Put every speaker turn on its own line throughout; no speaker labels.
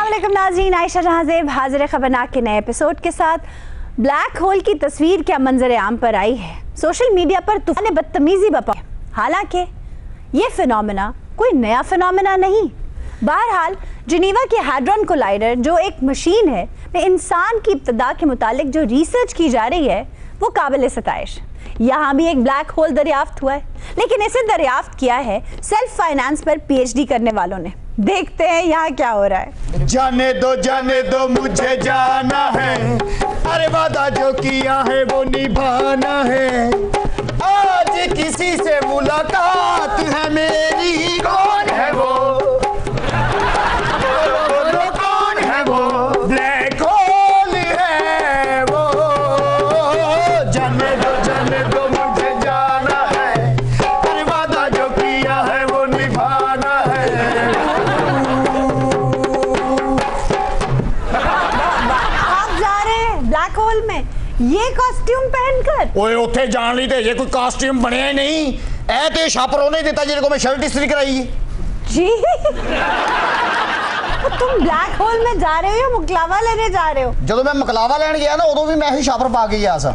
अस्सलाम वालेकुम नाज़रीन, आयशा जहां ज़ेब हाजिर खबरनाक के नए एपिसोड के साथ। ब्लैक होल की तस्वीर क्या मंजर आम पर आई है। सोशल मीडिया पर तूफान बदतमीजी बपा। हालांकि ये फिनोमेना कोई नया फिनोमेना नहीं। बहरहाल जिनीवा के हैड्रॉन कोलाइडर जो एक मशीन है में इंसान की इब्तदा के मुतालिक जो रिसर्च की जा रही है वो काबिल सताइश। यहाँ भी एक ब्लैक होल दरियाफ्त हुआ है, लेकिन इसे दरियाफ्त किया है सेल्फ फाइनेंस पर पीएचडी करने वालों ने। देखते हैं यहाँ क्या हो रहा है।
जाने दो मुझे जाना है, अरे वादा जो किया है वो निभाना है। आज किसी से मुलाकात है मेरी, कौन है वो? कौन है वो? ब्लैक होल है वो। जाने दो मुझे जाना है, अरे वादा जो किया है वो निभाना है।
ब्लैक होल में ये कॉस्ट्यूम पहनकर
ओए उत्थे जान ली ते ये कोई कॉस्ट्यूम बनया ही नहीं। ए ते छापरों ने दिता जिहदे को मैं शर्ट इस्त्री कराई
जी। तुम ब्लैक होल में जा रहे हो या मुकलावा लेने जा रहे हो?
जदों मैं मुकलावा लैन गया ना उदों भी मैं ही छापर पा के गया सा।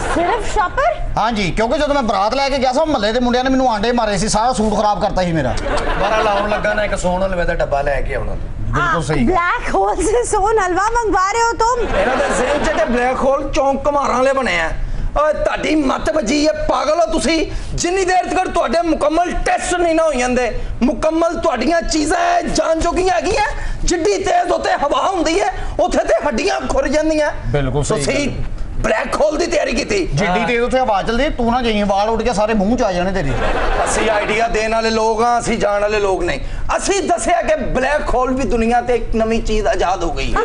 सिर्फ छापर?
हाँ जी, क्योंकि जदों मैं बरात लैके गया सा महल्ले दे मुंडियां ने मैनू आंडे मारे सी, सारा सूट खराब करता ही मेरा।
बारा लाउन लगा ना एक सोन हलवे दा डब्बा लेके आउणा।
बिल्कुल सही।
ब्लैक होल से सोन हलवा मंगवा रहे हो तुम?
ਇਹਨਾਂ ਦੇ ਜ਼ਹਿਨ 'ਚ ਤੇ ਬਲੈਕ ਹੋਲ ਚੌਂਕ ਘਮਾਰਾਂ ਵਾਲੇ ਬਣੇ ਆ। ਓਏ ਤੁਹਾਡੀ ਮੱਤ ਵੱਜੀ ਹੈ, ਪਾਗਲ ਹੋ ਤੁਸੀਂ। ਜਿੰਨੀ ਦੇਰ ਤੱਕ ਤੁਹਾਡੇ ਮੁਕੰਮਲ ਟੈਸਟ ਨਹੀਂ ਨਾ ਹੋ ਜਾਂਦੇ, ਮੁਕੰਮਲ ਤੁਹਾਡੀਆਂ ਚੀਜ਼ਾਂ ਜਾਣ ਜੋਗੀਆਂ ਹੈਗੀਆਂ, ਜਿੱਡੀ ਤੇਜ਼ ਉੱਤੇ ਹਵਾ ਹੁੰਦੀ ਹੈ ਉੱਥੇ ਤੇ ਹੱਡੀਆਂ ਖੁਰ ਜਾਂਦੀਆਂ।
ਬਿਲਕੁਲ ਸਹੀ।
ਤੁਸੀਂ ब्लैक होल की तैयारी की थी।
जिड्डी तेज उत्थे हवा चलदी, तू ना जाई वाल उड़ के सारे मुंह च आ जाने तेरे।
ਅਸੀਂ ਆਈਡੀਆ ਦੇਣ ਵਾਲੇ ਲੋਕ ਹਾਂ, ਅਸੀਂ ਜਾਣ ਵਾਲੇ ਲੋਕ ਨਹੀਂ। ਅਸੀਂ ਦੱਸਿਆ ਕਿ ब्लैक होल भी दुनिया ਤੇ एक नवी चीज आजाद हो गई है।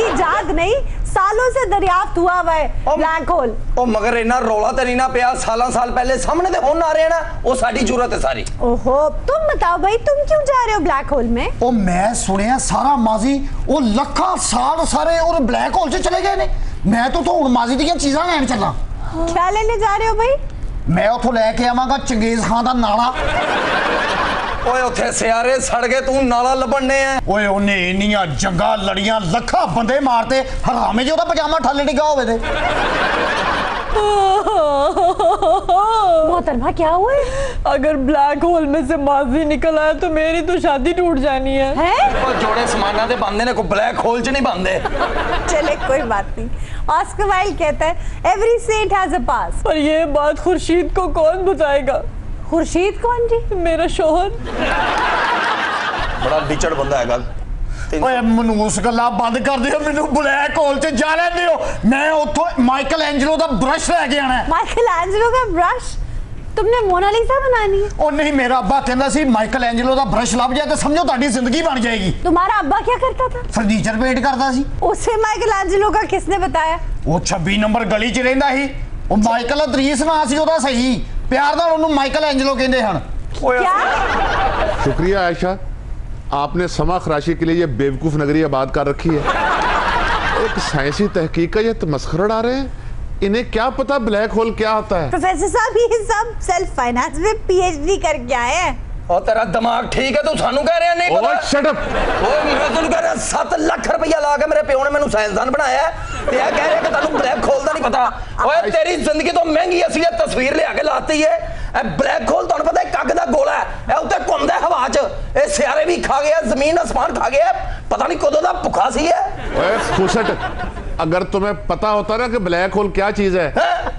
इजाद नहीं, सालों से दरियाफ्त हुआ हुआ है ब्लैक होल।
ओ मगर इन्ना रौला ते नहीं ना पिया, साल पहले सामने ते हुन आ रहे हैं ना, वो साडी जरूरत है सारी।
ओहो, तुम बताओ भाई, तुम क्यों जा रहे हो ब्लैक होल में?
ओ मैं सुनिया सारा माजी वो लखा साल सारे और ब्लैक होल से चले गए ने। मैं तो हुण माजी दी चीज़ां लैन चला।
क्या लेने जा रहे हो भाई?
मैं उथों लैके आवांगा चंगेज खान दा नाला।
ओए उथे सियारे सड़ गए, तू नाला लबड़ने है।
ओए उन्हें इन्नियां जंगा लड़ियां, लखा बंदे मारते, हरामे जो पजामा ठल डिगा होवे ते।
मोहतरमा क्या हुआ है?
अगर ब्लैक होल में से माजी निकल आया तो मेरी तो शादी टूट जानी है।
ओ जोड़े समाना दे बांधे ने, को ब्लैक होल च नहीं बांधे।
चले कोई बात नहीं। ऑस्कर वाइल्ड कहता है एवरी सेंट हैज अ पास।
पर ये बात खुर्शीद को कौन बताएगा?
खुर्शीद कौन जी?
मेरा शोहर।
बड़ा लिचड़ बंदा है गल।
ओए मनूस गल्ला बंद कर दियो, मैनू ब्लैक होल च जा लेंदे हो। मैं उथों माइकल एंजेलो दा ब्रश लेके आना है।
माइकल एंजेलो का ब्रश? तुमने मोनालिसा बनानी है?
ओ नहीं, मेरा अब्बा कहंदा सी माइकल एंजेलो दा ब्रश लभ जाए तो समझो ਤੁਹਾਡੀ जिंदगी बन जाएगी।
तुम्हारा अब्बा क्या करता था?
फर्नीचर पेंट करता सी।
उसे माइकल एंजेलो का किसने बताया?
वो 26 नंबर गली च रहिंदा सी। ओ माइकल अदरीस नाम सी ओदा सही, प्यार नाल ओनू माइकल एंजेलो कहंदे हन।
क्या?
शुक्रिया आयशा, आपने समा खराशी के लिए ये बेवकूफ़ नगरी आबाद कर रखी है। एक साइंसी तहकीक का ये तमस्खर उड़ा रहे हैं। इन्हें क्या पता ब्लैक होल क्या होता है?
प्रोफेसर साहब ये सब सेल्फ फाइनेंस में पीएचडी करके आए हैं।
और तेरा दिमाग ठीक है, तू सानू कह रहे हैं नहीं पता?
Shut up.
ओए मैं तैनू कह रहा 7 लाख रुपया ला के मेरे प्यो ने मैनू साइंसदान बनाया है ते कह रहे कि तैनू ब्लैक होल दा नहीं पता। ओए तेरी जिंदगी तो महंगी असली तस्वीर ले आके लाती है। ए ब्लैक होल तैनू पता है कग दा गोला है, ए उत्ते घुमदा है हवा च, ए सियारे भी खा गया, जमीन आसमान खा गया, पता नहीं कदों दा भुखा सी है।
ओए फुसट, अगर तुम्हें पता होता ना कि ब्लैक होल क्या चीज है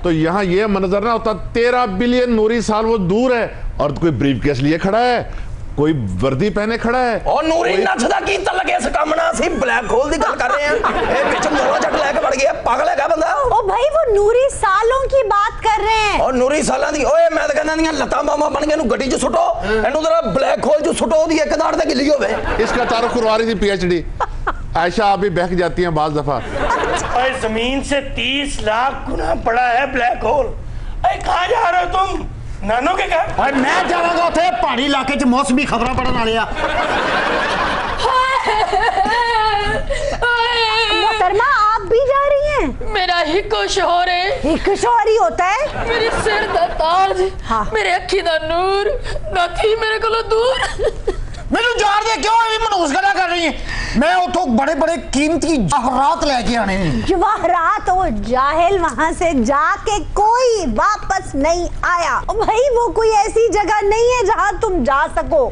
तो यहाँ ये मंजर ना होता। 13 बिलियन नूरी साल वो दूर है और कोई ब्रीफ केस लिए खड़ा है, कोई वर्दी पहने खड़ा है।
और नूरी नचदा की तलके इस काम ना सी ब्लैक होल दी गल कर रहे हैं। ए विच मोड़ा जट लेके बढ़ गया, पागल है क्या बंदा?
ओ भाई वो नूरी सालों की बात कर रहे हैं।
और नूरी सालां दी ओए मैं तो कहना दी लता मामा बन के गड्डी च सुटो, एनू जरा ब्लैक होल च सुटो, दी एक दाड़ ते गिल्ली होवे।
इसका तारुफ करवा रही थी पीएचडी। आयशा आप भी बहक जाती हैं बाज दफा।
और जमीन से 30 लाख गुना बड़ा है ब्लैक होल। अरे कहाँ जा रहे हो तुम? नानो के घर?
और मैं जावांगा उथे पहाड़ी इलाके च मौसमी खबरां पढ़न वाले आ।
मोहतरमा आप भी जा रही हैं?
मेरा हिको शोहर है।
एक शोहर ही होता है?
मेरे सिर दा ताज,
हाँ।
मेरे अखी दा नूर, नाथी मेरे कोलों दूर।
मैनू जान दे क्यों मनूस गल्लां कर रही है? मैं उतो बड़े बड़े कीमती जवाहरात लेके आने।
जवाहरात ओ जाहिल, वहां से जाके कोई वापस नहीं आया। भाई वो कोई ऐसी जगह नहीं है जहां तुम जा सको।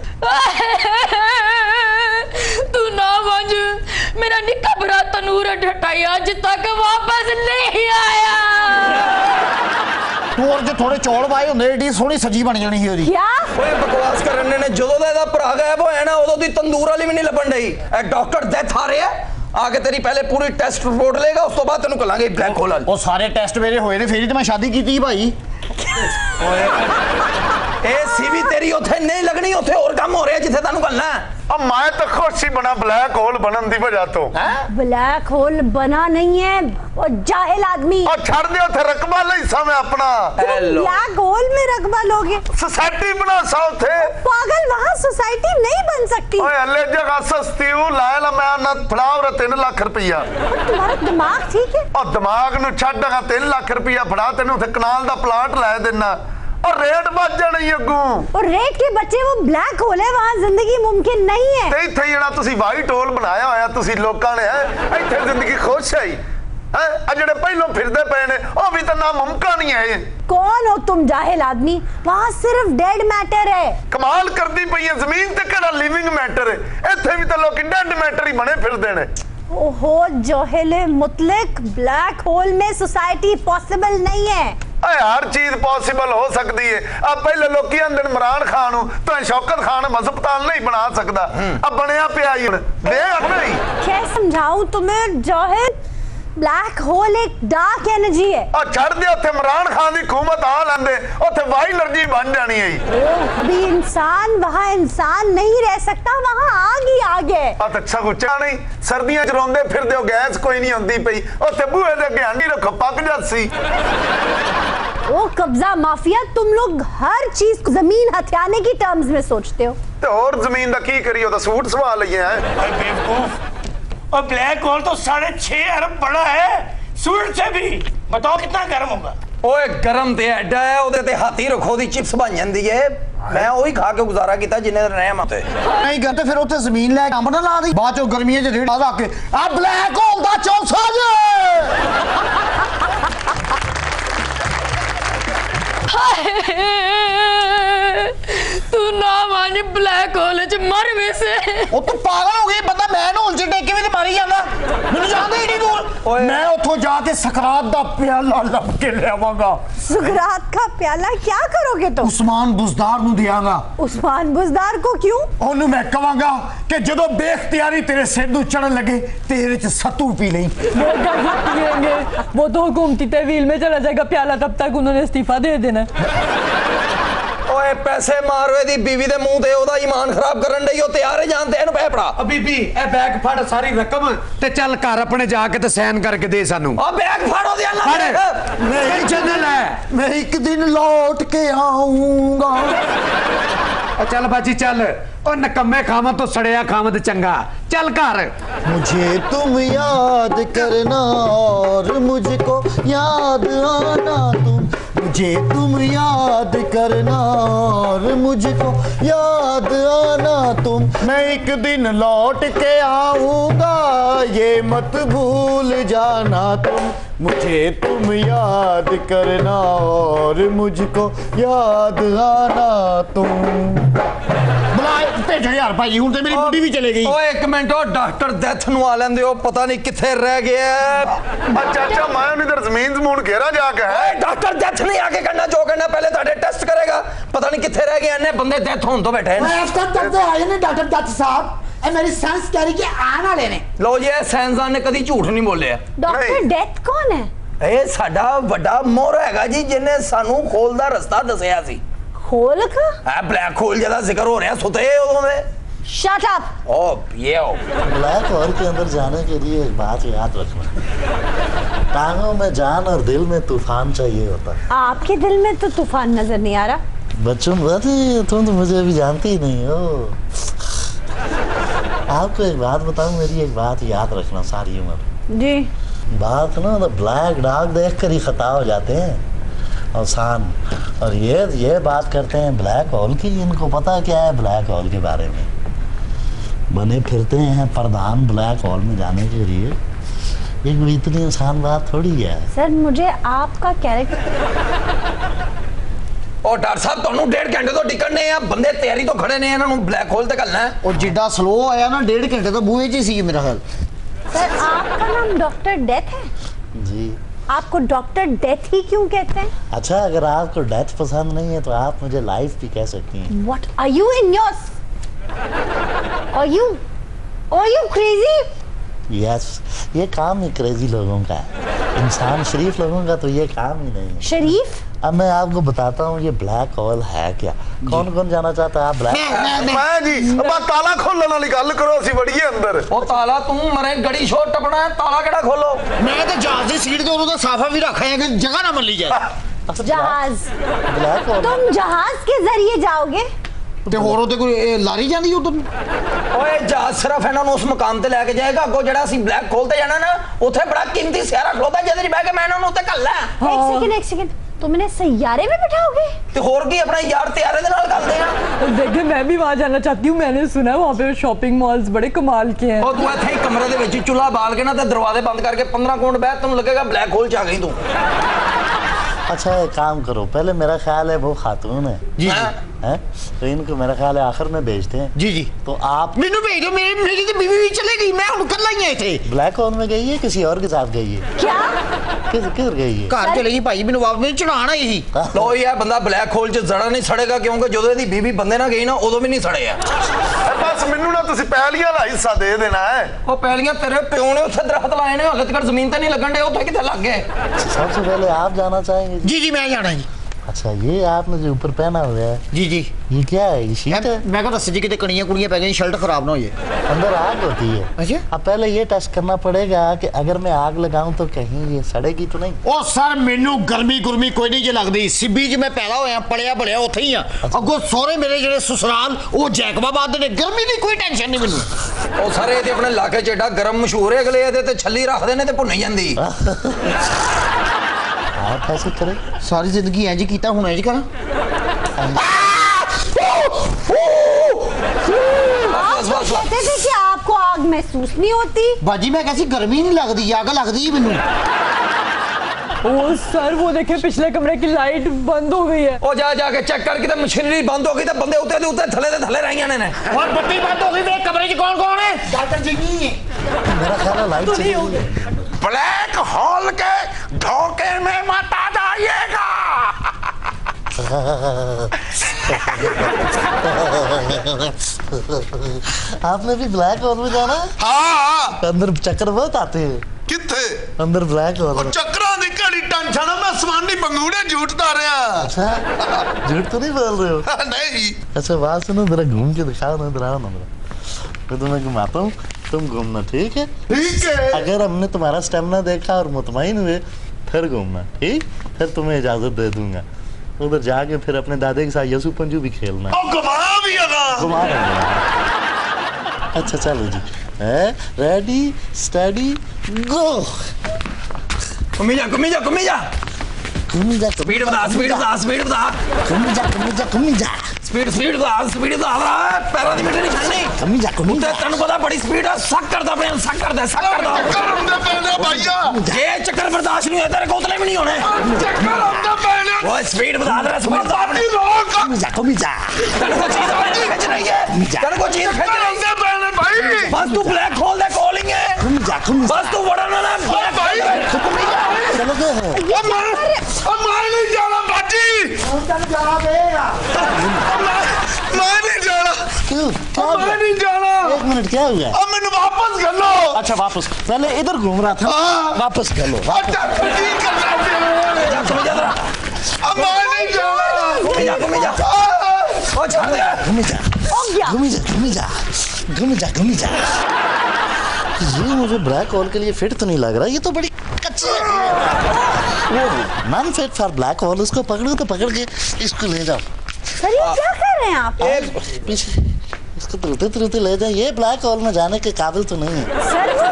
तू ना मंज, मेरा निक्का भरा तनूर ढटाई अज तक वापस नहीं आया।
तू और जो थोड़े चौल पाए होंगे एडी सोहनी सजी बन जानी ही ओदी।
क्या
ਓਏ ਬਕਵਾਸ ਕਰਨ ਨੇ ਜਦੋਂ ਦਾ ਇਹਦਾ ਭਰਾ ਗਾਇਬ ਹੋਇਆ ਨਾ ਉਦੋਂ ਦੀ ਤੰਦੂਰ ਵਾਲੀ ਵੀ ਨਹੀਂ ਲੱਭਣ ਡਈ। ਇਹ ਡਾਕਟਰ ਡੈਥ ਆ ਰਿਹਾ आके तेरी पहले पूरी टेस्ट रिपोर्ट लेगा, उस तो बाद तेनू कलांगे ब्लैक होल वाली।
वो सारे टेस्ट मेरे होए ने फिर ही तो मैं शादी की थी भाई।
ए सीवी तेरी उथे नहीं लगनी, उथे और काम हो रहा है जिथे तेनू करना है।
अब मैं तो खुश ही बना ब्लैक होल बनन दी वजह तो।
ब्लैक होल बना नहीं है और जाहिल आदमी।
और छड़ दे उथे रकबा ले हिस्सा में अपना।
ब्लैक होल में रकबा लोगे?
सोसाइटी बना सा उथे।
पागल, वहाँ सोसाइटी नहीं बन सकती।
ओए अल्ले जगह सस्ती हूं लाए ला मैं ना फड़ाव रे 3 लाख रुपया।
और तुम्हारा दिमाग ठीक है?
और दिमाग नु छड़ दा 3 लाख रुपया फड़ा तेन उथे कनाल दा प्लाट ला देना और रेट बच जानी अगू।
और रेट के बच्चे वो ब्लैक होल है, वहाँ जिंदगी मुमकिन नहीं है।
ते इथे जेड़ा तुसी वाइट होल बनाया होया तुसी लोकां ने है इथे जिंदगी खुश है आ जेड़े पहलों फिरदे पे ने ओ भी तो नामुमकिन ही है।
कौन हो तुम जाहिल आदमी? वहाँ सिर्फ डेड मैटर है।
कमाल करदी पई है, जमीन ते केड़ा लिविंग मैटर है, इथे भी तो लोग डेड मैटर ही बने फिरदे ने।
ओहो जोहेले मुतलक, ब्लैक होल में सोसाइटी पॉसिबल नहीं है।
हर चीज पॉसिबल हो सकती है। अब पहले लोग आंदे इमरान खान तो शौकत खान हस्पताल नहीं बना सकता, अब बनया पिया ही
क्या समझाऊं तुम्हें जाहिल? ब्लैक होल एक डार्क एनर्जी है।
और छड़ दे उथे इमरान खान की हुकूमत आ लेंदे उथे वाई एनर्जी बन जानी है।
अभी इंसान वहाँ इंसान नहीं रह सकता, वहाँ आग ही आग है।
अच्छा कुछ नहीं, सर्दियां च रोंदे फिरदे हो, गैस कोई नहीं होंदी पई, उथे बूहे दे अगे हांडी रखो पक जासी।
ओ कब्जा माफिया, तुम लोग हर चीज को जमीन हथियाने की टर्म्स में सोचते हो।
तो और जमीन दा की करियो, तो सूट सवा लिए हैं।
बेवकूफ, और ब्लैक होल तो 6.5 अरब बड़ा है, सूरज से भी। बताओ कितना गर्म होगा?
ओए गरम ते एडा है, ओदे ते हाथी रखो दी चिप्स बन जांदी है। मैं वही खा के गुजारा किया जिन्ने दिन रहे मते
नहीं करते फिर उथे जमीन ले अंब ना ला दी बाद चो गर्मियां च रेड़ ला के आ ब्लैक होल दा चौसा जे।
तू ना मान, ब्लैक होल च मर वैसे।
ओ तू पागल हो गई, बंदा मैन होल च टेके भी ते मारी जांदा, मैनू जानदा ही नहीं तू। मैं उथों जाके सकरात दा प्याला लब के ले आवांगा।
सुकरात का प्याला क्या करोगे तुम?
उस्मान बुजदार नू दियांगा।
उस्मान बुजदार को क्यों?
ओनू मैं कहांगा कि जदों बेख्तियारी तेरे सिर नू चढ़न लगे तेरे च सत्तू पी लई।
वो क्या पिएंगे? वो तो हुकूमती तहवील में चला जाएगा प्याला, तब तक उन्होंने इस्तीफा दे देना।
ओए पैसे मारवे दी बीवी दे मुंह ते ओदा ईमान खराब करन दई, ओ तैयार है जानते एनु पै पड़ा।
बीबी ए बैग फड़ सारी रकम ते चल घर अपने जाके ते साइन करके दे सानू।
ओ बैग फाड़ो दे अल्लाह
फड़, नहीं चैनल है।
मैं एक दिन लौट के आऊंगा।
चल बाजी चल, ओ नकम्मे खावा तो सड़िया खावा ते चंगा, चल घर।
मुझे तुम याद करना और मुझको याद आना, तुम मुझे तुम याद करना और मुझको याद आना तुम। मैं एक दिन लौट के आऊंगा ये मत भूल जाना तुम। मुझे तुम याद करना और मुझको याद आना तुम। भेजो यार भाई, हूं ते मेरी बुढ़ी भी चले गई।
ओए एक मिनट, ओ डॉक्टर डेथ नु आ लेंदे हो, पता नहीं किथे रह गया।
चाचा मैं उधर जमीन जमून घेरा जाके है।
ओए डॉक्टर डेथ नहीं आके करना, जो करना पहले ताड़े टेस्ट करेगा, पता नहीं किथे रह गए इन्ने बंदे डेथ होन तो बैठे हैं।
आए ने डॉक्टर डेथ साहब, ए मेरी साइंस कह रही कि आना लेने।
लो ये साइंसदान ने कभी झूठ नहीं बोले।
डॉक्टर डेथ कौन है?
ए साडा बड़ा मोर हैगा जी, जिन्ने सानू खोल दा रास्ता दसया सी।
खोल का?
आ ब्लैक होल जदा जिक्र हो रहा सुते उदों में।
Shut up.
ओ ये हो
ब्लैक होल के अंदर जाने के लिए एक बात याद रखना, टांगों में जान और दिल में तूफान चाहिए होता है।
आपके दिल में तो तूफान नजर नहीं आ रहा।
बच्चों बात है, तुम तो मुझे अभी जानती ही नहीं हो। आपको एक बात बताऊं, मेरी एक बात याद रखना सारी उम्र
जी।
बात ना तो ब्लैक डार्क देख कर ही खता हो जाते हैं आसान, और ये बात करते हैं ब्लैक होल की। इनको पता क्या है ब्लैक होल के बारे में? बने फिरते हैं प्रधान ब्लैक होल में जाने के लिए। ये कोई इतनी आसान बात थोड़ी है।
सर मुझे आपका कैरेक्टर।
और डॉक्टर साहब ਤੁਹਾਨੂੰ 1.5 घंटे तो टिकट ने आ बंदे तैयारी तो खड़े ने इन्हां ब्लैक होल ते घलना है।
और जिड्डा स्लो आया ना 1.5 घंटे तो बूहे च सी मेरा ख्याल।
सर आपका नाम डॉक्टर डेथ है?
जी।
आपको डॉक्टर डेथ ही क्यों कहते हैं?
अच्छा, अगर आपको डेथ पसंद नहीं है तो आप मुझे लाइफ भी कह सकती हैं।
What are you in your? Are you crazy?
Yes, ये काम ही क्रेजी लोगों का है। इंसान शरीफ लोगों का तो ये काम ही नहीं है।
शरीफ?
अब मैं आपको बताता हूँ ये ब्लैक होल है क्या। कौन कौन जाना चाहता है आप ब्लैक?
मैं जी अब ताला खोलने वाली गल करो ਅਸੀਂ ਵੜੀਏ ਅੰਦਰ।
ਉਹ ਤਾਲਾ ਤੂੰ ਮਰੇ ਗੜੀ ਛੋੜ ਟਪਣਾ ਹੈ ਤਾਲਾ ਕਿਹੜਾ ਖੋਲੋ।
मैं तो जहाज की सीट के उन्होंने साफा भी रखा है कि जगह ना मिल जाए।
जहाज?
ब्लैक होल
तुम जहाज के जरिए जाओगे?
ਤੇ ਹੋਰ ਉਹਦੇ ਕੋਈ ਲਾਰੀ ਜਾਂਦੀ ਉਧਰ।
ਓਏ ਜਹਾਜ਼ ਸਿਰਫ ਇਹਨਾਂ ਨੂੰ ਉਸ ਮਕਾਮ ਤੇ ਲੈ ਕੇ ਜਾਏਗਾ ਅੱਗੋਂ ਜਿਹੜਾ ਅਸੀਂ ਬਲੈਕ ਹੋਲ ਤੇ ਜਾਣਾ ਨਾ ਉੱਥੇ ਬੜਾ ਕੀਮਤੀ ਸਿਆਰਾ ਖਲੋਦਾ ਜਿਹਦੇ 'ਚ ਬਹਿ ਕੇ ਮੈਂ ਇਹਨਾਂ ਨੂੰ ਉੱਤੇ ਘੱਲਣਾ।
एक सेकंड तुम इन्हें सैयारे में बिठाओगे?
ਤੇ ਹੋਰ ਕੀ ਆਪਣਾ ਯਾਰ ਤਿਆਰੇ ਦੇ ਨਾਲ ਕਰਦੇ ਆ।
देखिए मैं भी वहाँ जाना चाहती हूँ। मैंने सुना है वहाँ पे शॉपिंग मॉल्स बड़े कमाल के हैं।
ਉਹ ਤੂੰ ਇੱਥੇ ਹੀ ਕਮਰੇ ਦੇ ਵਿੱਚ ਚੁੱਲ੍ਹਾ ਬਾਲ ਕੇ ਨਾ ਤੇ ਦਰਵਾਜ਼ੇ ਬੰਦ ਕਰਕੇ 15 ਮਿੰਟ ਬਾਅਦ ਤੈਨੂੰ ਲੱਗੇਗਾ ਬਲੈਕ ਹੋਲ 'ਚ ਆ ਗਈ ਤੂੰ।
अच्छा एक काम करो, पहले मेरा ख्याल है वो खातून है
जी
है तो इनको मेरा ख्याल है आखिर में भेजते हैं।
जी जी
तो आप
मैनू भेज दो। मेरी तो बीवी भी चले गई। मैं हुण कल्ला ही थे।
ब्लैक होल में गई है किसी और के साथ गई है?
क्या?
किधर गई है?
घर चले गई भाई। मैनू वापस चढ़ाना ही
ਲੋ ਇਹ ਬੰਦਾ ਬਲੈਕ ਹੋਲ 'ਚ ਜ਼ਰਾ ਨਹੀਂ ਸੜੇਗਾ ਕਿਉਂਕਿ ਜਦੋਂ ਇਹਦੀ ਬੀਬੀ ਬੰਦੇ ਨਾਲ ਗਈ ਨਾ ਉਦੋਂ ਵੀ ਨਹੀਂ ਸੜਿਆ।
ਬਸ ਮੈਨੂੰ ਨਾ ਤੁਸੀਂ ਪਹਿਲੀਆਂ ਦਾ ਹਿੱਸਾ ਦੇ ਦੇਣਾ ਹੈ।
ਉਹ ਪਹਿਲੀਆਂ ਤੇਰੇ ਪਿਓ ਨੇ ਉੱਥੇ ਦਰਖਤ ਲਾਏ ਨੇ ਹਲੇ ਤੱਕ ਜ਼ਮੀਨ ਤੇ ਨਹੀਂ ਲੱਗਣ ਡੇ ਉੱਥੇ ਕਿੱਥੇ ਲੱਗ ਗਏ।
सबसे पहले आप जाना चाहेंगे?
जी जी मैं जाना जी।
अच्छा ये आपने जो ऊपर पहना हुआ है
जी जी
ये क्या है? ये शीट है?
मैं कहा दस जी कितने कड़ियाँ कुड़ियाँ पै जाए शर्ट खराब ना हो जाए।
अंदर आग होती है।
अच्छा
अब पहले ये टेस्ट करना पड़ेगा कि अगर मैं आग लगाऊं तो कहीं ये सड़ेगी तो नहीं?
ओ सर मैनू गर्मी गुरमी कोई नहीं जे लगदी। सिब्बी च मैं पैदा होया पलिया बढ़िया उत्थे ही आ। अगो सोहरे मेरे जेडे ससुराल ओ जैकबाबाद दे ने। गर्मी दी कोई टेंशन नहीं मैनू।
ਉਹ ਸਾਰੇ ਇਹਦੇ ਆਪਣੇ ਇਲਾਕੇ 'ਚ ਏਡਾ ਗਰਮ ਮਸ਼ਹੂਰ ਹੈ ਅਗਲੇ ਇਹਦੇ ਤੇ ਛੱਲੀ ਰੱਖਦੇ ਨੇ ਤੇ ਭੁੰਨੀ ਜਾਂਦੀ।
आप ऐसे करें
सारी जिंदगी इंज कीता हुण इंज करा।
आप कहते थे कि आपको आग महसूस नहीं होती?
बाजी मैं कैसी गर्मी नहीं लगदी आग लगदी ही मैनू।
ओ सर वो देखे पिछले कमरे की लाइट बंद हो गई है।
ਉਹ ਜਾ ਜਾ ਕੇ ਚੈੱਕ ਕਰ ਕਿਤੇ ਮਸ਼ੀਨਰੀ ਬੰਦ ਹੋ ਗਈ ਤੇ ਬੰਦੇ ਉੱਤੇ ਦੇ ਉੱਤੇ ਥੱਲੇ ਦੇ ਥੱਲੇ ਰਹੀਆਂ ਨੇ।
और बत्ती बंद हो गई मेरे कमरे च कौन कौन है? डॉक्टर जी नहीं है।
मेरा ख्याल है लाइट चली गई है।
ब्लैक होल के धोखे में मत आ जाइएगा।
आपने भी ब्लैक होल में जाना है?
हाँ
अंदर चक्कर बहुत आते हैं।
किथे
अंदर ब्लैक होल में।
ਚੱਕਰਾਂ ਦੀ ਘੜੀ ਟੈਨਸ਼ਨ ਮੈਂ ਸਵਾਨੀ ਬੰਗੂੜੇ ਝੂਠਦਾ ਰਿਹਾ।
अच्छा झूठ तो नहीं बोल रहे हो?
नहीं
अच्छा बात सुनो जरा घूम के दिखाओ ना, इधर आओ ना जरा। मैं तुम्हें घुमाता हूँ तुम घूमना ठीक है?
ठीक है।
अगर हमने तुम्हारा स्टेमिना देखा और मुतमईन हुए फिर घूमना ठीक? फिर तुम्हें इजाजत दे दूंगा। उधर जाके फिर अपने दादे के साथ यसु पंजू भी खेलना।
घुमा भी
घुमा अच्छा चलो जी रेडी स्टडी गो।
घूमी जा घूमी जा घूमी जा
घूमी जा
स्पीड बता स्पीड बता स्पीड बता
घूमी जा घूमी जा घूमी जा
स्पीड स्पीड बता पैरों ਦੀ ਮਿੱਟੀ ਨਹੀਂ ਛੱਡਣੀ।
घूमी जा घूमी
ਉੱਤੇ
जा।
ਤੈਨੂੰ ਪਤਾ ਬੜੀ ਸਪੀਡ ਆ ਸੱਕ ਕਰਦਾ ਪਿਆ ਸੱਕ ਕਰਦਾ
ਚੱਕਰ ਹੁੰਦੇ ਪੈਣੇ ਭਾਈਆ।
ਜੇ ਚੱਕਰ ਬਰਦਾਸ਼ਤ ਨਹੀਂ ਹੋਏ ਤੇਰੇ ਕੋਤਲੇ ਵੀ ਨਹੀਂ ਹੋਣੇ।
ਚੱਕਰ ਹੁੰਦੇ ਪੈਣੇ।
ਓਏ ਸਪੀਡ ਬਤਾ ਦੇ ਸਪੀਡ ਬਤਾ ਆਪਣੀ।
घूमी जा घूमी जा।
ਤੈਨੂੰ ਕੋਈ ਚੀਜ਼ ਖਿੱਚ ਰਹੀ ਹੈ ਤੈਨੂੰ ਕੋਈ ਚੀਜ਼ ਖਿੱਚ ਰਹੀ
ਹੁੰਦੇ ਪੈਣੇ ਭਾਈ।
ਬਸ ਤੂੰ ਬਲੈਕ ਹੋਲ ਦੇ ਕੋਲਿੰਗ ਹੈ
घूमी जा घूमी जा।
बस तू वड़न ना
भाई।
चलो गए हैं।
मैं नहीं जाना बाजी। मैं नहीं जाना।
क्यों क्या हो
मैं
गया?
नहीं जाना।
एक मिनट क्या हुआ?
अब मैंने वापस कर लो।
अच्छा वापस पहले इधर घूम रहा था वापस कर लो।
अच्छा ठीक कर अब मैं नहीं जाना।
घूमी जा ओ छोड़ दे
घूमी जा घूमी जा घूमी जा घूमी जा घूमी जा। ये मुझे ब्लैक होल के लिए फिट तो नहीं लग रहा। ये तो बड़ी कच्ची है। Non fit for black hole. उसको पकड़ो तो पकड़ के इसको ले जाओ।
सर ये क्या कर रहे हैं आप?
पीछे इसको तुरते तुरते ले जाओ। ये ब्लैक होल में जाने के काबिल तो नहीं है।
सर वो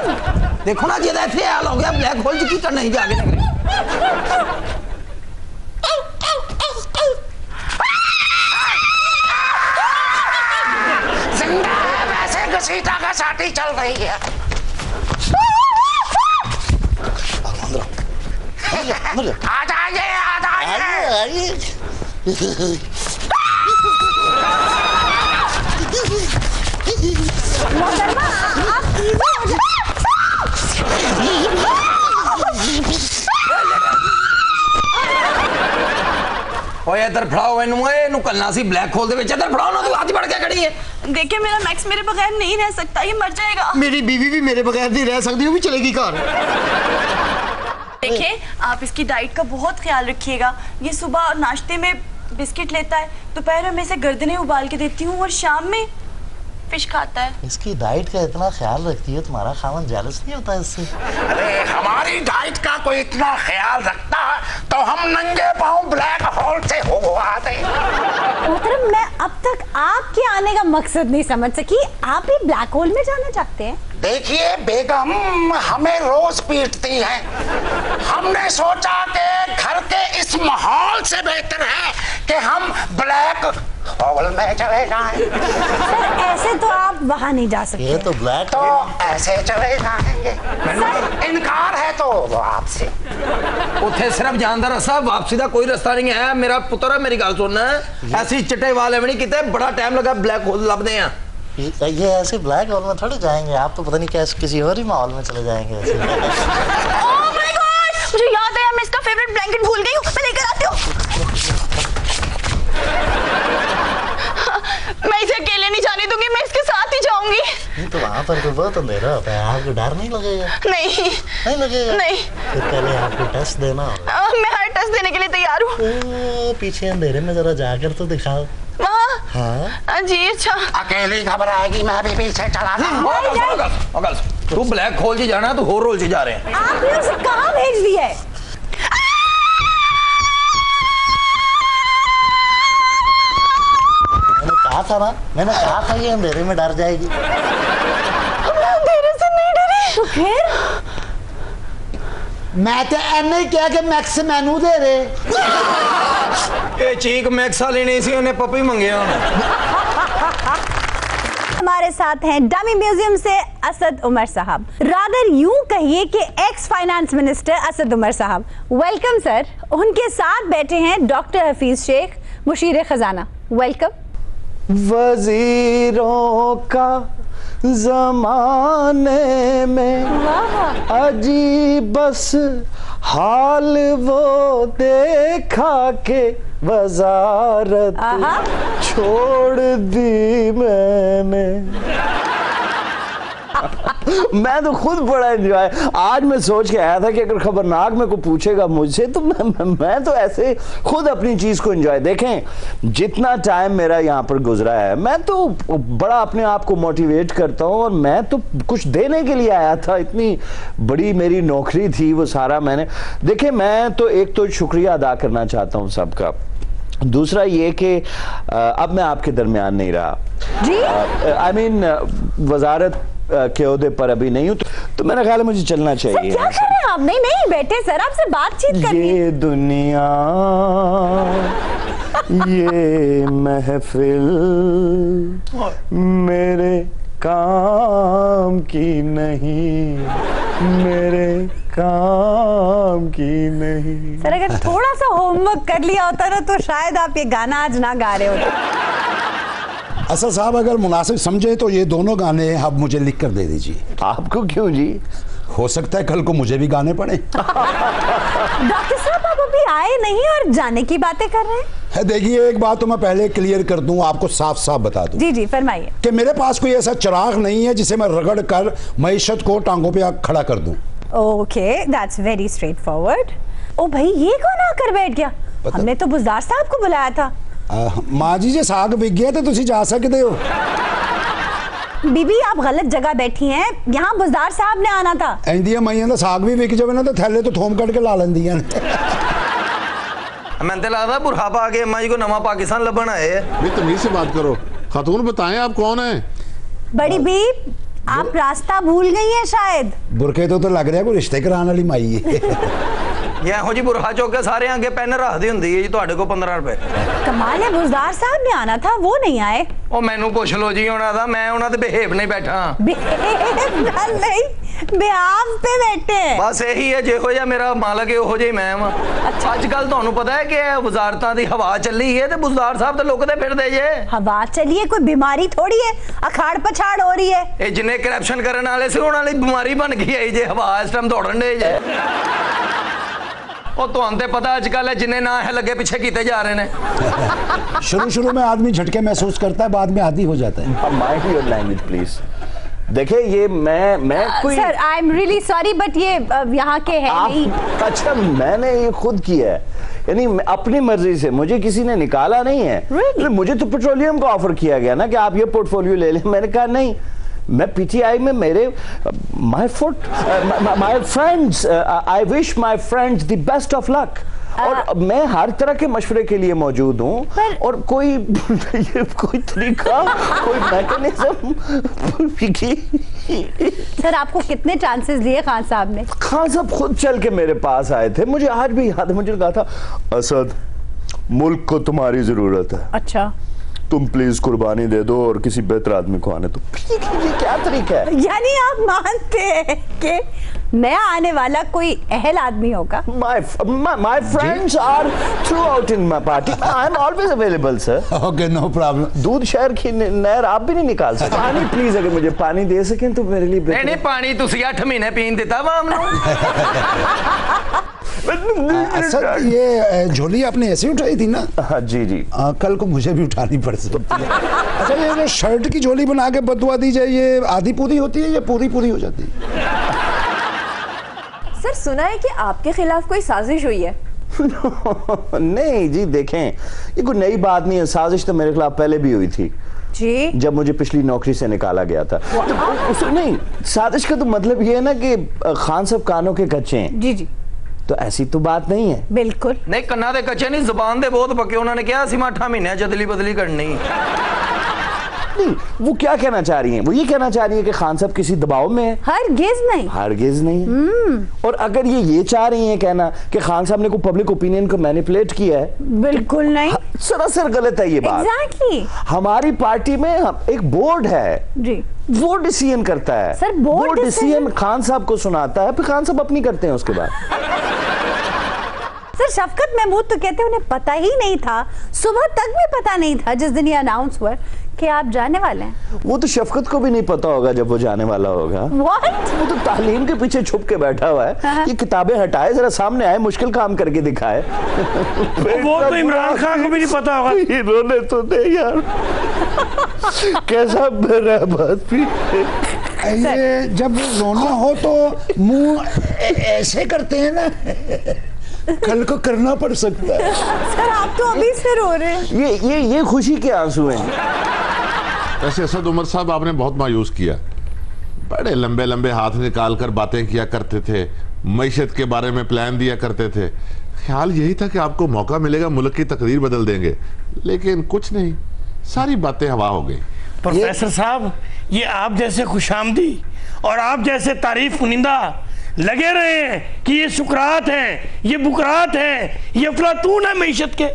देखो ना जिदा इतने हाल हो गया ब्लैक होल की करना ही जाके
जिंदा वैसे
घसीटा घसाटी चल रही है। आ जाइए आ जाइए।
मोहतरमा आप इजी हो जाए।
ओए इधर फड़ाओ इनू कलना सी ब्लैक होल दे विच। इधर फड़ाओ ना, तू हाथ बढ़ के खड़ी है।
देखिए मेरा मैक्स मेरे बगैर नहीं रह सकता, ये मर जाएगा।
मेरी बीवी भी मेरे बगैर नहीं रह सकती, वो भी चलेगी घर।
देखिए आप इसकी डाइट का बहुत ख्याल रखिएगा। ये सुबह नाश्ते में बिस्किट लेता है, दोपहर में इसे गर्दनें उबाल के देती हूँ और शाम में फिश खाता है।
इसकी डाइट का इतना ख्याल रखती है, तुम्हारा खामन जेलस नहीं होता इससे?
अरे हमारी डाइट का कोई इतना ख्याल रखता तो हम नंगे पांव ब्लैक होल से हो आते।
मोहतरम मैं अब तक आपके आने का मकसद नहीं समझ सकी, आप भी ब्लैक होल में जाना चाहते हैं?
देखिए बेगम, हमें रोज पीटती है, हमने सोचा कि घर के इस माहौल से बेहतर है कि हम ब्लैक होल में चले जाएं।
सर ऐसे तो आप वहाँ नहीं जा सकते।
ये तो ब्लैक
तो ऐसे चले जाएंगे। इनकार है तो आपसे
उथे सिर्फ जानदा रस्ता, वापसी का कोई रास्ता नहीं है। मेरा पुत्र है, मेरी गल सुन, ऐसी चिट्टे वाले भी नहीं किते, बड़ा टाइम लगा ब्लैक होल लभदे हैं।
ये ऐसे ब्लैक होल में थोड़े जाएंगे आप, तो पता नहीं कैसे किसी और ही माहौल में चले जाएंगे ऐसे।
ओह माय गॉड, मुझे याद है मैं इसका फेवरेट ब्लैंकेट भूल गई हूँ, मैं लेकर आती हूँ। मैं इसे अकेले नहीं जाने दूंगी, मैं इसके साथ ही जाऊंगी।
नहीं तो वहाँ पर तो बहुत अंधेरा होता है, आपको डर नहीं लगेगा?
नहीं
लगेगा?
नहीं।
फिर पहले आपको टेस्ट देना होगा।
मैं हर टेस्ट देने के लिए तैयार हूँ।
पीछे अंधेरे में जरा जाकर तो दिखाओ।
हाँ जी अच्छा।
अकेली घबराएगी, मैं भी पीछे चला जाऊँ।
तू ब्लैक होल से जाना, तू होल रोल से जा रहे हैं।
आपने उसे कहाँ भेज दिया है?
मैंने कहा था ये अंधेरे में डर जाएगी।
अंधेरे से नहीं डरी।
तो फिर
मैं तो एने क्या कि मैक्स मैनू दे रहे।
ये चीक मैक्सा लेने सी, उन्हें पपी मंगे।
हमारे साथ हैं डमी म्यूजियम से असद उमर साहब, रादर यूं कहिए कि ex finance minister Asad Umar साहब। Welcome sir. उनके साथ बैठे हैं डॉक्टर हफीज शेख, मुशीर खजाना। वेलकम।
वजीरों का जमाने में अजीब बस हाल वो देखा के वजारत छोड़ दी मैंने। मैं तो खुद बड़ा एंजॉय, आज मैं सोच के आया था कि अगर खबरनाक में को पूछेगा मुझसे तो मैं तो ऐसे खुद अपनी चीज को एंजॉय। देखें जितना टाइम मेरा यहाँ पर गुजरा है, मैं तो बड़ा अपने आप को मोटिवेट करता हूँ और मैं तो कुछ देने के लिए आया था। इतनी बड़ी मेरी नौकरी थी, वो सारा मैंने देखे। मैं तो एक तो शुक्रिया अदा करना चाहता हूँ सबका, दूसरा ये कि अब मैं आपके दरमियान नहीं रहा जी। आई मीन वजारत के ओहदे पर अभी नहीं हूँ, तो मेरा ख्याल है मुझे चलना चाहिए।
क्या कर रहे हैं आप? नहीं नहीं बेटे, सर आपसे बातचीत करनी है।
ये दुनिया ये महफिल मेरे काम की नहीं, मेरे काम की नहीं।
सर अगर थोड़ा सा होमवर्क कर लिया होता ना तो शायद आप ये गाना आज ना गा रहे होते।
असद साहब अगर मुनासिब समझे तो ये दोनों गाने आप मुझे लिख कर दे दीजिए।
आपको क्यों जी?
हो सकता है कल को मुझे भी गाने पड़े।
डॉक्टर साहब आप अभी आए नहीं और जाने की बातें कर रहे हैं।
देखिए एक बात तो मैं पहले क्लियर कर दूं, आपको साफ साफ बता दूं।
जी जी फरमाइए।
कि मेरे पास कोई ऐसा चिराग नहीं है जिसे मैं रगड़ कर मईशत को टांगों पे खड़ा कर दूं।
Okay that's very straightforward. ओ भाई ये कौन आकर बैठ गया? हमने तो बुज़दार साहब को बुलाया था।
माँ जी जे साग बिक गया तो तुसी जा सकते हो।
बीबी आप गलत जगह बैठी हैं, यहाँ बुज़दार साहब ने आना था।
इंदिया माइयां दा साग भी विक जावे ना तो थैले तो थोम कट के ला लेंदियां।
मैं तो लगता बुढ़ापा आ गया, अम्मा जी को नवा पाकिस्तान लबन आए।
नहीं तमीज से बात करो। खातून बताएं आप कौन है?
बड़ी बीब आप रास्ता भूल गई हैं शायद।
बुरके तो लग रहा है कोई रिश्ते कराने वाली माई है।
ये हो जी बुरहा चौक के सारे आगे पेन रख दी हुंदी है जी तुहाडे को 15 रुपए।
कमाल है, बुजदार साहब ने आना था, वो नहीं आए।
ओ मैनू पूछ लो जी उन्हां दा, मैं उन्हां ते बिहेव नहीं बैठा।
गल नहीं, बिहाव पे बैठे।
बस यही है, जेहो जिहा मेरा मालक है ओहो जिहा मैं वां। अच्छा अजकल तुहानू पता है कि वजारतां दी हवा चली है ते बुजदार साहब ते लुकदे फिरदे जे। हवा
चली है, कोई बीमारी थोड़ी है, अखाड़ पछाड़ हो रही है।
ये जिन्ने करप्शन करने वाले से उन्हां लई बीमारी बन गई है जे, हवा इस टाइम दौड़न दे जे। और तुहानू ते पता अजकल जिन्ने ना है लगे पीछे कीते जा रहे ने।
शुरू में आदमी झटके महसूस करता है, बाद में आदी हो जाता है।
Mind your language please. देखिए ये मैं कोई
sir I am really sorry but ये यहाँ के है नहीं।
अच्छा मैंने ये खुद किया है, यानी अपनी मर्जी से, मुझे किसी ने निकाला नहीं है। really? मुझे तो पेट्रोलियम का ऑफर किया गया ना कि आप ये पोर्टफोलियो ले लें, मैंने कहा नहीं। मैं पीटीआई में मेरे my friends, I wish my friends the best of luck, और मैं हर तरह के मशवरे के लिए मौजूद हूँ। और कोई तरीका, कोई मैकेनिज्म।
सर आपको कितने चांसेस दिए खान साहब ने?
खान साहब खुद चल के मेरे पास आए थे, मुझे आज भी याद है। मुझे कहा था असद मुल्क को तुम्हारी जरूरत है।
अच्छा
तुम प्लीज कुर्बानी दे दो और किसी बेहतर आदमी को आने दो। ये क्या तरीका है?
यानी आप मानते हैं कि नया आने वाला कोई अहल आदमी होगा?
My friends are throughout in my party. I am always available, sir.
Okay, no problem.
दूध शहर की नहर आप भी नहीं निकाल सकते। पानी प्लीज, अगर मुझे पानी दे सकें तो मेरे लिए
नहीं पानी तुसी 8 महीने पीन देता वाम नो।
सर ये झोली आपने ऐसे उठाई थी ना?
हाँ जी जी।
कल को मुझे भी उठानी पड़ सकती है। अच्छा ये जो शर्ट की झोली बना के बदवा दी जाए, ये आधी पूरी होती है या पूरी पूरी हो जाती है?
सर सुना है कि आपके खिलाफ कोई साजिश हुई है।
नहीं जी, देखें ये कोई नई बात नहीं है। साजिश तो मेरे खिलाफ पहले भी हुई थी
जी,
जब मुझे पिछली नौकरी से निकाला गया था। तो नहीं, साजिश का तो मतलब ये है ना कि खान साहब कानों के कच्चे हैं।
जी जी,
तो ऐसी तो बात नहीं है।
बिल्कुल
नहीं, कन्ना दे कच्चे नहीं, जुबान दे बहुत पक्के। उन्होंने क्या 8 महीने जदली बदली करनी।
नहीं, वो क्या कहना चाह रही हैं? वो ये कहना चाह रही है कि खान साहब किसी दबाव में है।
हरगिज़ नहीं,
हरगिज़ नहीं। और अगर ये चाह रही हैं कहना कि खान साहब ने कोई पब्लिक ओपिनियन को मैनिपुलेट किया है,
बिल्कुल नहीं,
सरासर गलत है ये बात।
एग्जैक्टली।
हमारी पार्टी में एक बोर्ड है जी, वो डिसीजन करता है।
सर बोर्ड
डिसीजन खान साहब को सुनाता है, फिर खान साहब अपनी करते हैं उसके बाद।
सर शफकत महमूद तो कहते हैं उन्हें पता ही नहीं था, सुबह तक भी पता नहीं था जिस दिन ये अनाउंस हुआ कि आप जाने वाले हैं।
वो तो शफकत को भी नहीं पता होगा जब वो जाने वाला होगा।
What?
वो तो तालीम के पीछे छुप के बैठा हुआ है। ये किताबें हटाए, जरा सामने आए, मुश्किल काम करके दिखाए।
वो तो इमरान खान को भी नहीं पता होगा।
ये रोने तो दे यार। कैसा बर्बाद भी।
ये जब रोना हो तो मुंह ऐसे करते हैं ना, कल को करना पड़ सकता है।
सर आप तो अभी से रो रहे हैं।
ये खुशी के आंसू हैं।
वैसे असद उमर साहब आपने बहुत मायूस किया। बड़े लंबे लंबे हाथ निकाल कर बातें किया करते थे, मईशत के बारे में प्लान दिया करते थे। ख्याल यही था कि आपको मौका मिलेगा, मुल्क की तकदीर बदल देंगे, लेकिन कुछ नहीं, सारी बातें हवा हो गई।
प्रोफेसर साहब, ये आप जैसे खुशामदी और आप जैसे तारीफ कुनिंदा लगे रहे हैं कि ये सुकरात हैं, ये बुकरात हैं, ये अफलातून है मईशत के।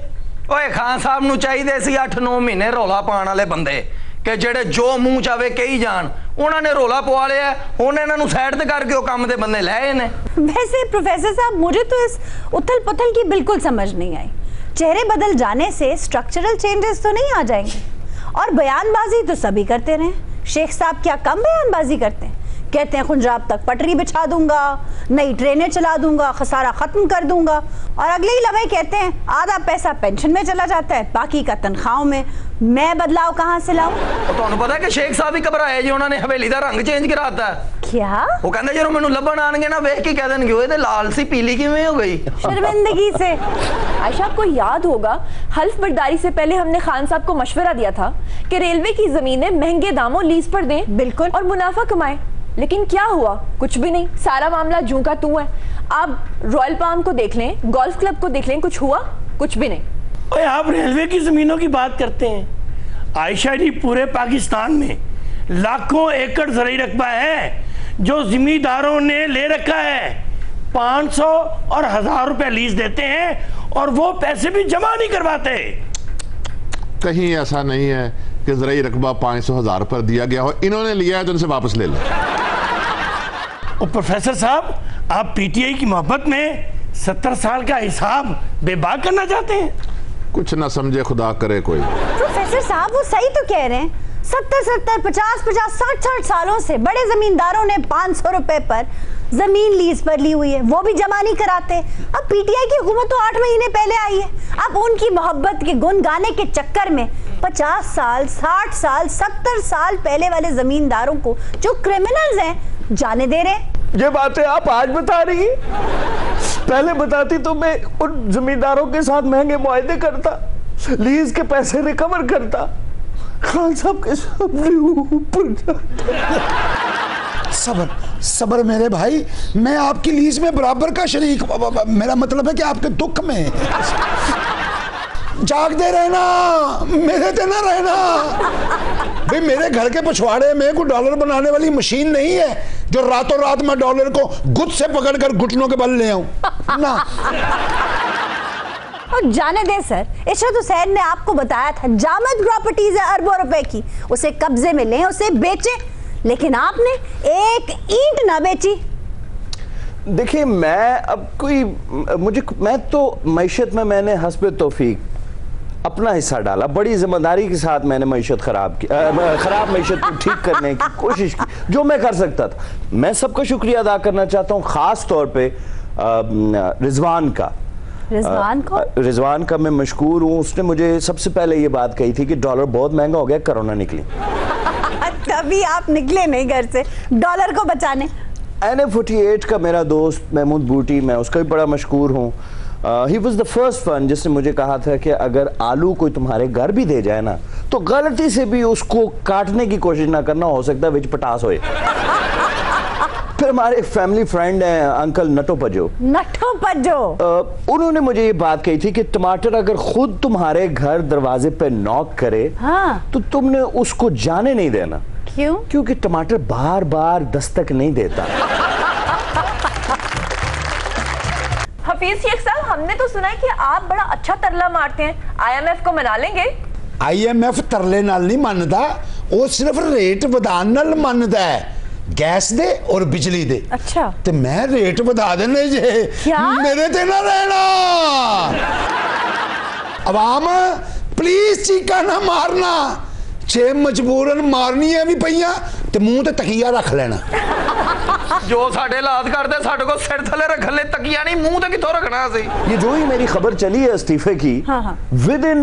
ओए खान साहब नू चाहिए सी 8-9 महीने रौला पाने वाले बंदे कि जेड़े जो मुंह चावे कही जान। उन्होंने रौला पवा लिया, हुण इन्हां नू साइड ते करके वो काम दे बंदे लाए ने।
वैसे प्रोफेसर साहब मुझे तो इस उथल पुथल की बिल्कुल समझ नहीं आई। चेहरे बदल जाने से स्ट्रक्चरल चेंजेस तो नहीं आ जाएंगे? और बयानबाजी तो सभी करते रहे। शेख साहब क्या कम बयानबाजी करते हैं? कहते हैं खुंजाब तक पटरी बिछा दूंगा, नई ट्रेनें चला दूंगा, खसारा खत्म कर दूंगा, और अगले ही लम्हे कहते हैं आधा पैसा पेंशन में चला जाता है, बाकी का तनख्वाहों में। मैं बदलाव कहां से लाऊं?
तो तुहानू पता है कि शेख साहब ही घबराए जी, उन्होंने हवेली का रंग चेंज कराता है।
क्या?
वो कहते जो मैनू लभण आएंगे ना, वेख के कह देंगे ओए ते लाल सी पीली किवें हो गई
शर्मिंदगी से।
आयशा आपको याद होगा हल्फ बर्दारी से पहले हमने खान साहब को मशवरा दिया था कि रेलवे की जमीनें महंगे दामों लीज पर दें, बिल्कुल, और मुनाफा कमाएं। लेकिन क्या हुआ? कुछ भी नहीं, सारा मामला जूं का तू है। आप रॉयल पाम को देख लें, गोल्फ क्लब को देख लें, कुछ हुआ? कुछ भी नहीं।
ओए आप रेलवे की जमीनों की बात करते हैं। आयशा जी, पूरे पाकिस्तान में लाखों एकड़ ज़राई रकबा है जो जिमींदारों ने ले रखा है। 500 और 1000 रुपए लीज देते हैं और वो पैसे भी जमा नहीं करवाते।
कहीं ऐसा नहीं है कि ज़राई रकबा 500,000 पर दिया गया हो, इन्होंने लिया है तो उनसे वापस ले लो।
और प्रोफेसर साहब, आप पीटीआई की मोहब्बत में 70 साल का हिसाब बेबाक करना चाहते हैं?
कुछ ना समझे खुदा करे कोई।
प्रोफेसर साहब वो सही तो कह रहे हैं, 70, 50, 60 सालों से बड़े जमींदारों ने 500 रुपए पर जमीन लीज पर ली हुई है, वो भी जमा नहीं कराते। अब पीटीआई की हुकूमत तो 8 महीने पहले आई है, अब उनकी मोहब्बत के गुन गाने के चक्कर में 50 साल, 60 साल, 70 साल पहले वाले जमींदारों को जो क्रिमिनल्स हैं जाने दे रहे हैं।
ये बातें आप आज बता रही हैं? पहले बताती तो मैं उन जमींदारों के साथ महंगे मुआहदे करता, लीज के पैसे रिकवर करता, खान साहब के सामने ऊपर जाता।
सबर सबर मेरे भाई, मैं आपकी लीज में बराबर का शरीक, मेरा मतलब है कि आपके दुख में जागते रहना, मेरे ते ना रहना। भाई मेरे घर के पिछवाड़े में कोई डॉलर बनाने वाली मशीन नहीं है जो रातों रात मैं डॉलर को गुद से पकड़कर घुटनों के बल ले आऊं ना।
और जाने दे सर, इशरत हुसैन ने आपको बताया था जामद प्रॉपर्टीज है अरबों रुपए की, उसे कब्जे में लें, उसे बेचें, लेकिन आपने एक ईंट ना बेची।
देखिए मैं अब कोई मैं तो मईशत में मैंने हस्बे तौफीक अपना हिस्सा डाला, बड़ी जिम्मेदारी के साथ मैंने मईशत खराब मईशत को ठीक करने की कोशिश की जो मैं कर सकता था। मैं सबका शुक्रिया अदा करना चाहता हूँ, खास तौर पे रिजवान का। रिजवान का मैं मशकूर हूँ, उसने मुझे सबसे पहले ये बात कही थी कि डॉलर बहुत महंगा हो गया, कोरोना निकली।
तभी आप निकले नहीं घर से डॉलर को बचाने।
NF48 का मेरा दोस्त महमूद बूटी, मैं उसका भी बड़ा मशकूर हूँ। He was the first one जिसने मुझे कहा था कि अगर आलू कोई तुम्हारे घर भी दे जाए ना तो गलती से भी उसको काटने की कोशिश ना करना, हो सकता है विच पटास होए। फिर हमारे एक फैमिली फ्रेंड हैं अंकल नटो पजो, उन्होंने मुझे ये बात कही थी कि टमाटर अगर खुद तुम्हारे घर दरवाजे पे नॉक करे तो तुमने उसको जाने नहीं देना।
क्यों?
क्योंकि टमाटर बार बार दस्तक नहीं देता।
हफीज शेख साहब, हमने तो सुना है कि आप बड़ा अच्छा तरला मारते हैं, IMF को मना लेंगे?
IMF तरले नाल नहीं मानता, वो सिर्फ रेट वधान नाल मानता है, गैस दे और बिजली दे।
अच्छा,
तो मैं रेट बता देने जे मेरे ते ना रहना। अवाम प्लीज चीका ना मारना, जे मजबूरन मारनी है भी पईया ते मुंह ते तकिया रख लेना।
जो साडे लाद करते साडे को सिर थले रख ले, तकिया नहीं मुंह ते किथों रखना सी।
ये जो ही मेरी खबर चली है इस्तीफे की, विद इन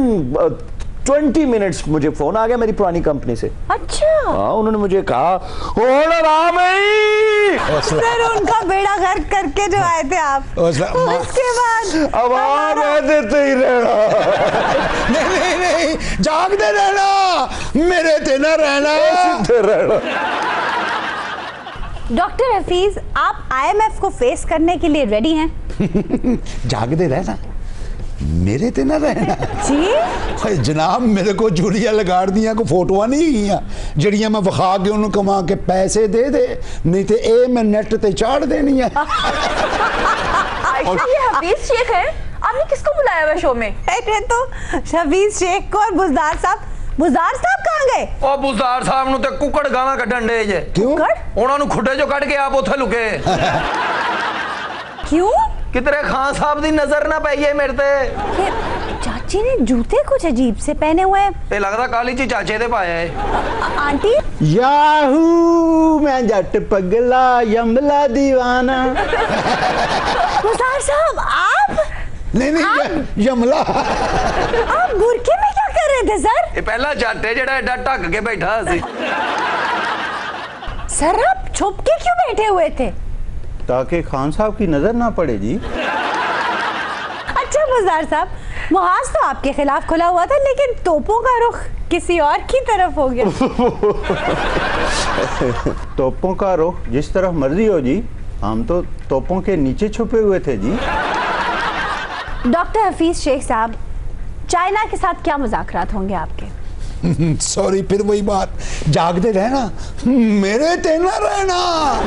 20 मिनट्स मुझे फोन आ गया मेरी पुरानी कंपनी से।
अच्छा।
हाँ, उन्होंने मुझे कहा
सर उनका बेड़ा गर्क करके जो आए थे आप, उसके बाद
अब आ देते ही रहना।
नहीं जागते रहना, मेरे ते ना रहना।
डॉक्टर हफीज, आप IMF को फेस करने के लिए रेडी हैं?
जागते रहना, मेरे ते ना रहना
जी।
जनाब मेरे को जूलिया लगाड़ दिया को फोटोआ नहीं गईया जड़ियां मैं विखा के उन्होंने कमा के पैसे दे दे, नहीं तो ये मैं नेट ते चाड़ देनी है।
ये हफीज शेख है, आपने किसको बुलाया हुआ शो में?
अरे तो हफीज शेख को और बुजदार साहब। बुजदार साहब कहाँ गए?
ओ बुजदार साहब नु ते कुकड़ गाना कड्डन दे जे।
क्यों?
उन्हां नु खुड्डे जो कट के आप उथे लुके।
क्यों?
कितरे खान साहब दी नजर ना पाइए मेरे ते।
चाची ने जूते कुछ अजीब से पहने हुए हैं।
ये लगता काली ची चाचे दे पाए है।
आंटी
याहू मैं जट पगला यमला दीवाना।
बुजदार साहब आप?
नहीं यमला।
आप बुरके में क्या कर रहे थे सर?
ये पहला जट है जेड़ा एडा ढक के बैठा सी।
सर आप छुप के क्यों बैठे हुए थे?
ताकि खान साहब की नजर ना पड़े जी।
अच्छा बुजदार साहब, मुहाज तो आपके खिलाफ खुला हुआ था, लेकिन तोपों का रुख किसी और की तरफ हो गया।
तोपों का रुख जिस तरफ मर्जी हो जी, हम तो तोपों के नीचे छुपे हुए थे जी।
डॉक्टर हफीज शेख साहब, चाइना के साथ क्या मुज़ाकरात होंगे आपके?
सॉरी, फिर वही बात, जागते रहना, मेरे ते ना रहना।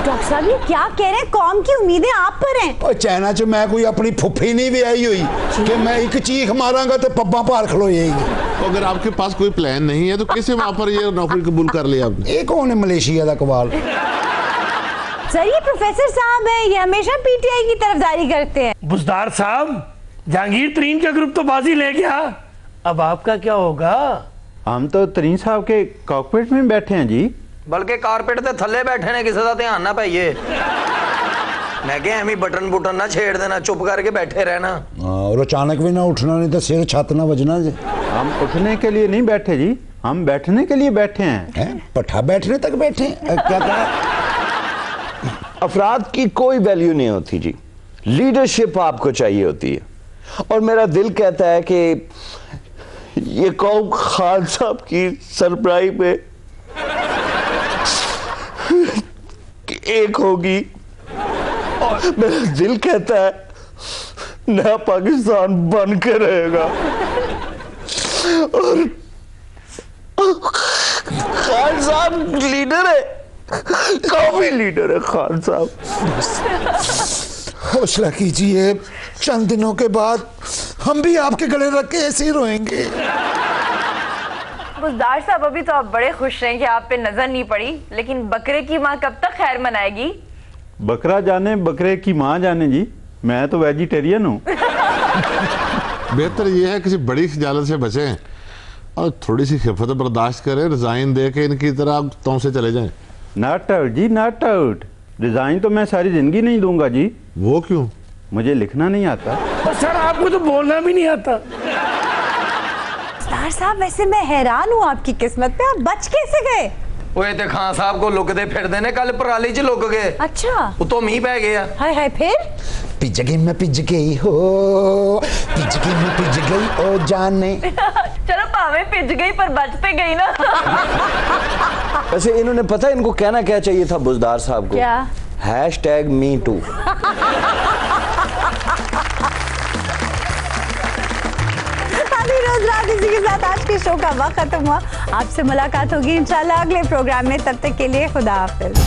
डॉक्टर साहब ये क्या कह रहे हैं? कौम की उम्मीदें आप पर हैं।
और चाइना च मैं कोई अपनी फुफी नहीं भी आई हुई कि मैं एक चीख मारांगा तो पब्बा पार खलोएगी।
तो अगर आपके पास कोई प्लान नहीं है तो कैसे वहां पर ये नौकरी कबूल कर लिया आपने?
ये कौन है मलेशिया का कवाल?
सर ये प्रोफेसर साहब है, ये हमेशा पीटीआई की तरफदारी करते हैं।
बुजदार साहब, जहांगीर तरीन का ग्रुप तो बाजी ले गया, अब आपका क्या होगा?
हम तो तरीन साहब के कॉकपिट में बैठे हैं जी।
बल्कि कारपेट के थल्ले बैठे ने, किसी का ध्यान ना पाइए। मैं क्या एवं बटन बुटन ना छेड़ देना, चुप करके बैठे रहना।
और अचानक भी ना उठना, नहीं तो सिर छत ना बजना।
हम उठने के लिए नहीं बैठे जी, हम बैठने के लिए बैठे हैं।
पट्ठा बैठने तक बैठे? क्या कहा?
अफराद की कोई वैल्यू नहीं होती जी, लीडरशिप आपको चाहिए होती है। और मेरा दिल कहता है कि ये कौम खान साहब की सरबराही पे एक होगी, और मेरा दिल कहता है नया पाकिस्तान बन के रहेगा। और खान साहब लीडर है, काफी लीडर है खान साहब।
हौसला कीजिए, चंद दिनों के बाद हम भी आपके गले रख के ऐसे ही रोएंगे।
बुजदार साहब, अभी तो आप बड़े खुश हैं कि आप पे नजर नहीं पड़ी, लेकिन बकरे की माँ कब तक खैर मनाएगी?
बकरा जाने बकरे की माँ जाने जी, मैं तो वेजिटेरियन हूँ।
बेहतर यह है किसी बड़ी खजालत से बचें और थोड़ी सी खिफत बर्दाश्त करें, रिजाइन दे के इनकी तरह आप तुम से चले जाएं।
नॉट आउट जी, नॉट आउट। रिजाइन तो मैं सारी जिंदगी नहीं दूंगा जी।
वो क्यों?
मुझे लिखना नहीं आता।
और सर आपको तो बोलना भी नहीं आता।
सर साहब वैसे मैं हैरान हूँ आपकी किस्मत पे, आप बच कैसे गए?
ओए ते खान साहब को लुकदे फिरदे ने, कल पराली च लुक गए।
अच्छा,
उतो मींह पै गया।
हाय हाय, फिर?
पिज गई मैं पिज गई हो, पिज गई मैं पिज गई ओ जाने।
चलो पावे पिज गई पर बच पे गई ना।
वैसे इन्होंने पता है इनको कहना क्या चाहिए था बुजदार साहब को?
क्या?
#me too।
रोज रात इसी के साथ आज के शो का वक्त खत्म हुआ। आपसे मुलाकात होगी इंशाल्लाह अगले प्रोग्राम में, तब तक के लिए खुदा हाफिज।